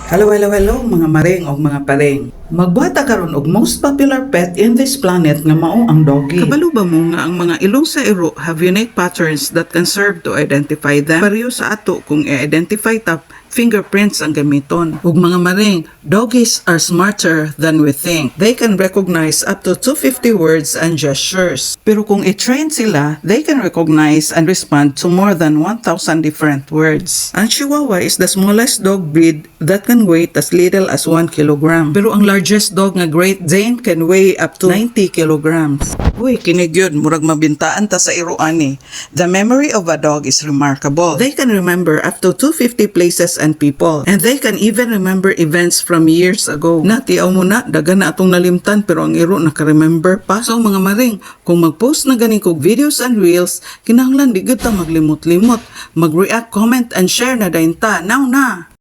Hello mga maring o mga paring. Magbuhata karon og most popular pet in this planet nga mao ang doggy. Kabalo ba mo nga ang mga ilong sa iro have unique patterns that can serve to identify them? Pareho sa ato kung i-identify ta fingerprints ang gamiton. Ug mga maring, doggies are smarter than we think. They can recognize up to 250 words and gestures. Pero kung i-train sila, they can recognize and respond to more than 1,000 different words. Ang Chihuahua is the smallest dog breed that can weigh as little as 1 kilogram. Pero ang largest dog nga Great Dane can weigh up to 90 kilograms. Uy, kinig yun, murag mabintaan ta sa iruan ni. The memory of a dog is remarkable. They can remember up to 250 places and people. And they can even remember events from years ago. Natiaw mo na, daga na atong nalimtan pero ang iro naka-remember pa. So mga maring, kung mag-post na ganing kog videos and reels, kinahanglan di gud ta maglimot-limot. Mag-react, comment, and share na dayon ta. Now na!